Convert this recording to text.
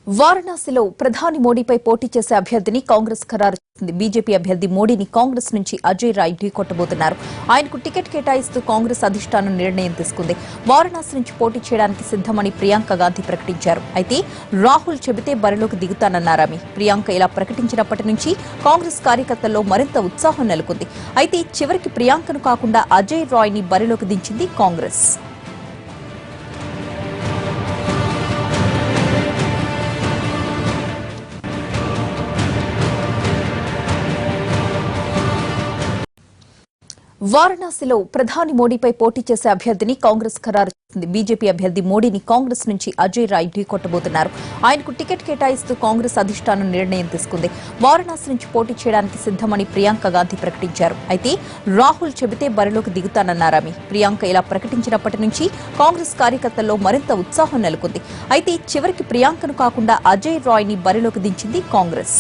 వారణాసిలో ప్రధాని మోడీపై పోటీ చేసే అభ్యర్థిని కాంగ్రెస్ ఖరారు చేసింది. బీజేపీ అభ్యర్థి మోడీని కాంగ్రెస్ నుంచి అజయ్ రాయ్ ఢీకొట్టబోతున్నారు. ఆయనకు టికెట్ కేటాయిస్తూ కాంగ్రెస్ అధిష్టానం నిర్ణయం తీసుకుంది. వారణాసి నుంచి పోటీ చేయడానికి సిద్దమని ప్రియాంక గాంధీ ప్రకటించారు. అయితే రాహుల్ చెబితే బరిలోకి దిగుతానన్నారామె. ప్రియాంక ఇలా ప్రకటించినప్పటి నుంచి కాంగ్రెస్ కార్యకర్తల్లో మరింత ఉత్సాహం నెలకొంది. అయితే చివరికి ప్రియాంకను కాకుండా అజయ్ రాయ్ ని బరిలోకి దించింది కాంగ్రెస్. వారణాసిలో ప్రధాని మోడీపై పోటీ చేసే అభ్యర్థిని కాంగ్రెస్ ఖరారు చేసింది. బీజేపీ అభ్యర్థి మోడీని కాంగ్రెస్ నుంచి అజయ్ రాయ్ ఢీకొట్టబోతున్నారు. ఆయనకు టికెట్ కేటాయిస్తూ కాంగ్రెస్ అధిష్టానం నిర్ణయం తీసుకుంది. వారణాసి నుంచి పోటీ చేయడానికి సిద్దమని ప్రియాంక గాంధీ ప్రకటించారు. అయితే రాహుల్ చెబితే బరిలోకి దిగుతానన్నారామె. ప్రియాంక ఇలా ప్రకటించినప్పటి నుంచి కాంగ్రెస్ కార్యకర్తల్లో మరింత ఉత్సాహం నెలకొంది. అయితే చివరికి ప్రియాంకను కాకుండా అజయ్ రాయ్ ని బరిలోకి దించింది కాంగ్రెస్.